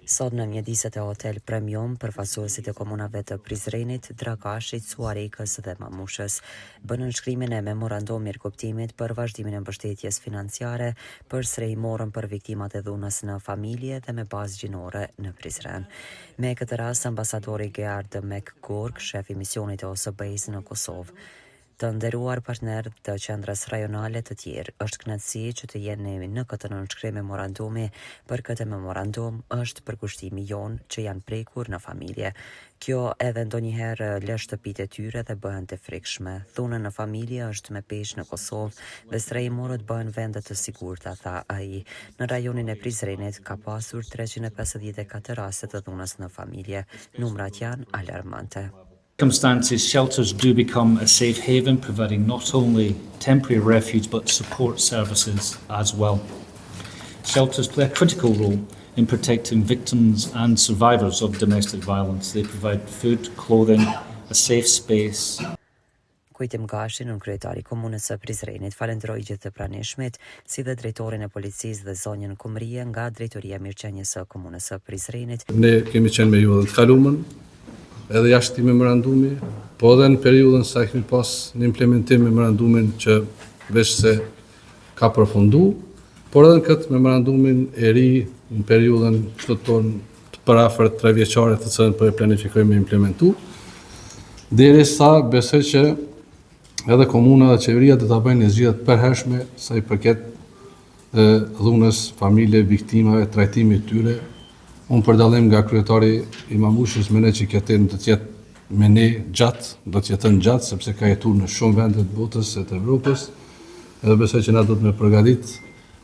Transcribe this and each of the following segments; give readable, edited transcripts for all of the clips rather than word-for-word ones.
Sot në mjediset e hotel Premium, përfaqësuesit e komunave të Prizrenit, Dragashit, Suarikës dhe Mamushës bën nënshkrimin e memorandum mirëkuptimit për vazhdimin e mbështetjes financiare për srejmorën për viktimat e dhunës në familje dhe me bazë gjinore në Prizren. Me këtë rast, ambasadori Gerard McGurk, shef i misionit e OSBE-s në Kosovë, të nderuar partner të qendrës rajonale të tjerë, është kënaqësi që të jeni në këtë nënshkrim memorandumi. Për këtë memorandum është përkushtimi jon që janë prekur në familje. Kjo edhe ndonjëherë lë shtëpitë e tyre dhe bëhen të frikshme. Dhuna në familje është me peshë në Kosovë dhe strehimorët bëhen vende të sigurta, tha ai. Në rajonin e Prizrenit ka pasur 354 raste të dhunës në familje. Numrat janë alarmante. Circumstances, shelters do become a safe haven, providing not only temporary refuge but support services as well. Shelters play a critical role in protecting victims and survivors of domestic violence. They provide food, clothing, a safe space. Kujtim Gashi, nën kryetari komunës së Prizrenit, falenderoi gjithë të pranishmit, si dhe drejtorin e policisë dhe zonjën Kumrie nga drejtoria mirëqenies së komunës së Prizrenit. Ne kemi qenë me ju edhe të kalumën, edhe jashtë këtij memorandumi, po edhe në periudhën sa kemi pas në implementim memorandumin që veç se ka përfundu, por edhe në këtë memorandumin e ri në periudhën shtoton të parafort 3 vjeçare të cilën po e planifikojmë me implementu. Derisa besoj që edhe komuna dhe qeveria do ta bëjnë një zgjedhje të përhershme sa i përket dhunës familje, viktimave, trajtimit të tyre. Unë për dallim nga kryetari i Mamushës, mendoj që kjo temë do të jetë me ne gjatë, do të jetën gjatë, sepse ka jetuar në shumë vende të botës e të Evropës, edhe besoj që na do të me përgatit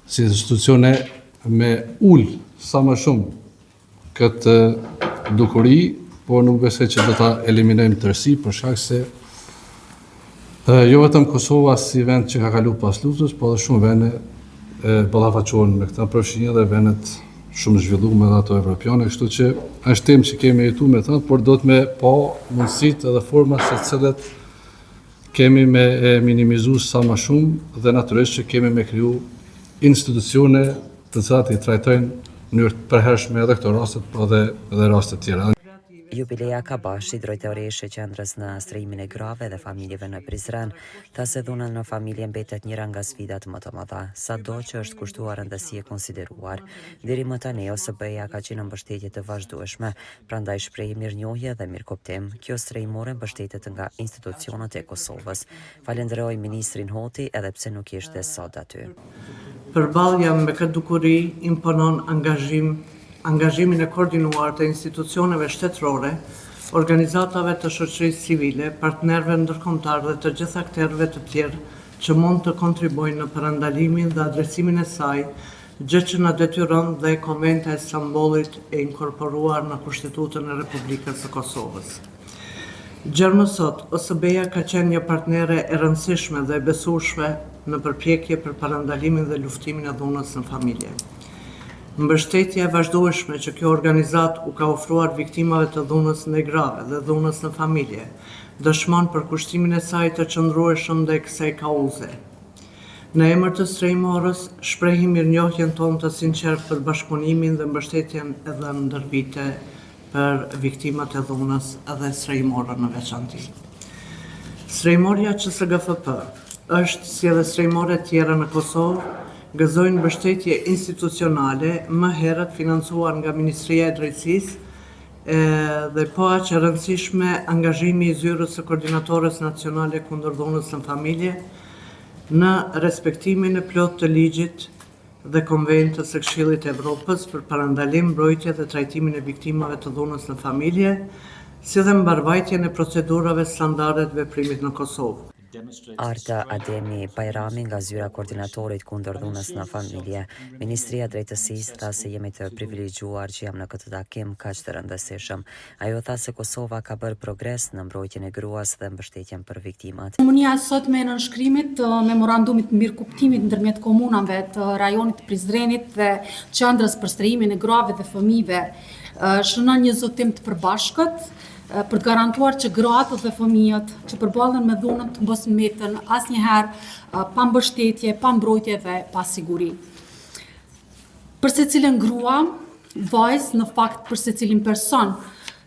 si institucione me ullë sa më shumë këtë dukuri, por nuk besoj që do ta eliminojmë tërësi për shkak se jo vetëm Kosova si vend që ka kaluar pas luftës, por edhe shumë vende ballafaqohen me këtë përfshirje dhe vendet shumë zhvilluar dhe ato evropiane, kështu që është temë që kemi jetuar me ta, por do të me pa mundësitë edhe format se cilat kemi me minimizu sa më shumë dhe natyrisht që kemi me kriju institucione të cilat i trajtojnë në mënyrë të përhershme edhe këto raste, por edhe raste të tjera. Jubileja Kabashi, drejtoresh e qendrës në strehimin e grave dhe familjeve në Prizren, tha se dhuna në familje mbetet njëra nga sfidat më të mëdha, sado që është kushtuar rëndësi e konsideruar. Deri më tani OSBE-ja ka qenë mbështetje të vazhdueshme, prandaj shprehi mirënjohje dhe mirëkuptim. Kjo strehimore mbështetet nga institucionet e Kosovës. Falenderoj ministrin Hoti edhe pse nuk ishte sot aty. Përballja me këtë dukuri imponon angazhimin e koordinuar të institucioneve shtetërore, organizatave të shoqërisë civile, partnerëve ndërkombëtar dhe të gjithë aktorëve të tjerë që mund të kontribuojnë në parandalimin dhe adresimin e saj, gjë që na detyron dhe Konventa e Stambollit e inkorporuar në Kushtetutën e Republikës së Kosovës. Gjërë më sot, OSBE-ja ka qenë një partnere e rëndësishme dhe e besueshme në përpjekje për parandalimin dhe luftimin e dhunës në familje. Mbështetja e vazhdueshme që kjo organizat u ka ofruar viktimave të dhunës në grave dhe dhunës në familje, dëshmon për kushtimin e saj të qëndrueshëm ndaj kësaj kauze. Në emër të strehimorës, shprehim mirënjohjen tonë të sinqertë për bashkëpunimin dhe mbështetjen edhe ndër vite për viktimat e dhunës dhe strehimorën në veçanti. Strehimorja QSGFP është, si edhe strehimore tjera në Kosovë, gëzojnë mbështetje institucionale, më herët financuar nga Ministria e Drejtësisë dhe po aq e rëndësishme angazhimi i zyrës së Koordinatorës Nacionale kundër dhunës në familje në respektimin e plotë të ligjit dhe Konventës së Këshillit të Evropës për parandalim, mbrojtje dhe trajtimin e viktimave të dhunës në familje, si dhe mbarvajtjen e procedurave standarde të veprimit në Kosovë. Arta Ademi Bajrami nga zyra koordinatorit kundër dhunës në familje. Ministria e Drejtësisë tha se jemi të privilegjuar që jam në këtë takim kaq të rëndësishëm. Ajo tha se Kosova ka bërë progres në mbrojtjen e gruas dhe mbështetjen për viktimat. Komunia sot me nënshkrimit të memorandumit mirëkuptimit ndërmjet komunave të rajonit të Prizrenit dhe qendrës për strehimin e grave dhe fëmijëve shënon një zotim të përbashkët për të garantuar që gratë dhe fëmijët që përballen me dhunën të mos mbeten asnjëherë pa mbështetje, pa mbrojtje dhe pa siguri. Për secilën grua, vajzë në fakt për secilin person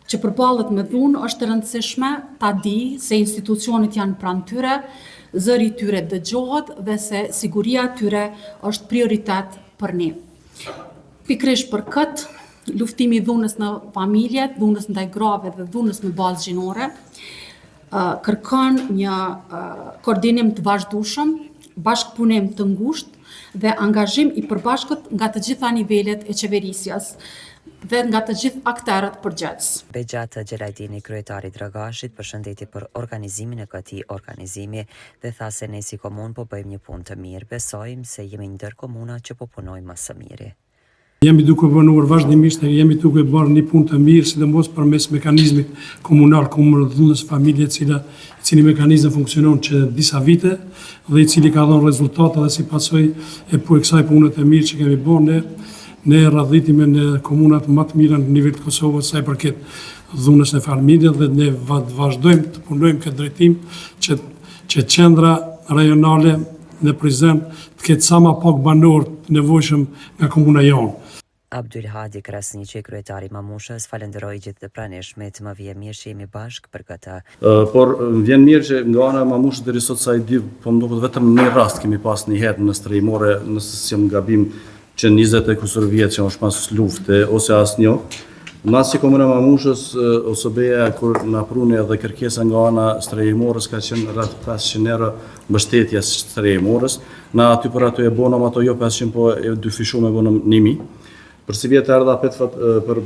që përballet me dhunë është e rëndësishme ta di se institucionet janë pranë tyre, zëri i tyre dëgjohet dhe se siguria e tyre është prioritet për ne. Pikërisht për këtë, luftimi i dhunës në familje, dhunës ndaj grave dhe dhunës në bazë gjinore, kërkon një koordinim të vazhdueshëm, bashkëpunim të ngushtë dhe angazhim i përbashkët nga të gjitha nivelet e qeverisjes dhe nga të gjithë aktorët përgjegjës. Begjatë Gjelajdini, kryetari Dragashit, përshëndeti për organizimin e këtij organizimi dhe tha se ne si komunë po bëjmë një punë të mirë. Besojmë se jemi ndër komuna që po punojmë më së miri. Jemi duke punuar vazhdimisht dhe jemi duke bërë një punë të mirë, sidomos përmes mekanizmit komunal komunë dhunës familje, i cili mekanizëm funksionon që disa vite dhe i cili ka dhënë rezultate dhe si pasojë e kësaj pune të mirë që kemi bërë ne radhitime në komunat më të mira në nivel të Kosovës sa i përket dhunës në familje dhe ne vazhdojmë të punojmë këtë drejtim që qendra rajonale në Prizren të ketë sa më pak banor të nevojshëm nga komuna jonë. Abdul Hadi Krasniqi, kryetari Mamushës, falenderoi gjithë të pranishmit. Më vjen mirë që jemi bashkë për këtë. Por vjen mirë që nga ana e Mamushës deri sot sa i di, po më duket vetëm një rast kemi pas një herë në strehimore, nëse s'jam gabim, që 20 e kusur vjetë që është pas lufte ose asnjë. Mas si komuna Mamushës, OSB-ja kur na pruni edhe kërkesa nga ana strehimorës ka qenë rreth 500 euro mbështetja strehimorës. Na aty për ato e bonëm ato jo 500, po e dyfishuam e bonëm 1000. Përsi vjetë erdha apet për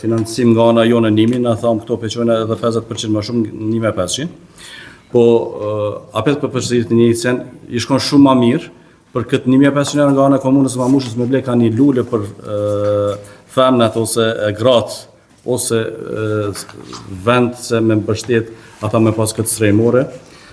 financim nga ana jonë 1000, na thamë këto peqojnë edhe 50% më shumë 1500. Po apet për përsirit një cen i shkon shumë më mirë. Për këtë 1500 euro nga ana e komunës Mamushës me ble ka një lule për femnat ose gratë ose vend se me mbështet ata me pas këtë strehimore.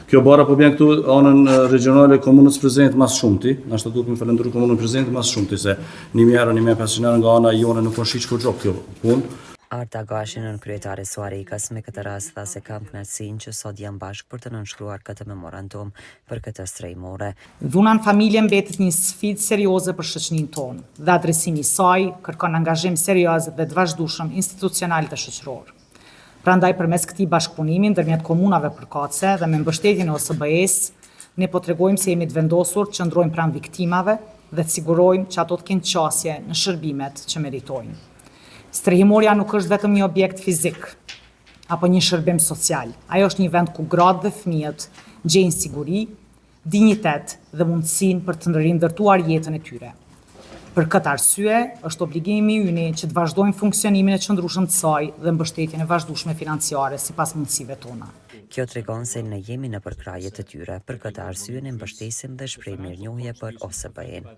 Kjo bara po bjen këtu anën regionale komunës Prizrenit mas shumti, nashta duhet me falendëruar komunën Prizrenit mas shumti se 1000 euro, 1500 euro nga ana jone nuk është hiç kurrë kjo punë. Arta Gashinën, kryetare Suarikës, me këtë rast tha se kam kënaqësinë që sot jam bashkë për të nënshkruar këtë memorandum për këtë strehimore. Dhuna në familje mbetet një sfidë serioze për shoqërinë tonë dhe adresimi i saj kërkon angazhim serioz dhe të vazhdueshëm institucional dhe shoqëror. Prandaj përmes këtij bashkëpunimi ndërmjet komunave përkatëse dhe me mbështetjen e OSB-s, ne po tregojmë se jemi të vendosur të qëndrojmë pranë viktimave dhe të sigurojmë që ato të kenë qasje në shërbimet që meritojnë. Strehimorja nuk është vetëm një objekt fizik apo një shërbim social. Ajo është një vend ku gratë dhe fëmijët gjejnë siguri, dinjitet dhe mundësinë për të rindërtuar jetën e tyre. Për këtë arsye, është obligimi ynë që të vazhdojmë funksionimin e qëndrueshëm të saj dhe mbështetjen e vazhdueshme financiare sipas mundësive tona. Kjo tregon se ne jemi në përkrahje të tyre. Për këtë arsye ne mbështesim dhe shprehim mirënjohje për OSB-n.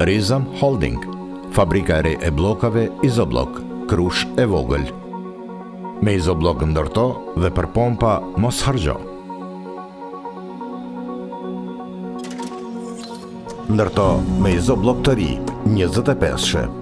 Rizam Holding, fabrika e re e bllokave Izoblok, Krush e vogël. Me Izoblok ndërto dhe për pompa mos harxho. Ndërto me Izoblok të ri, 25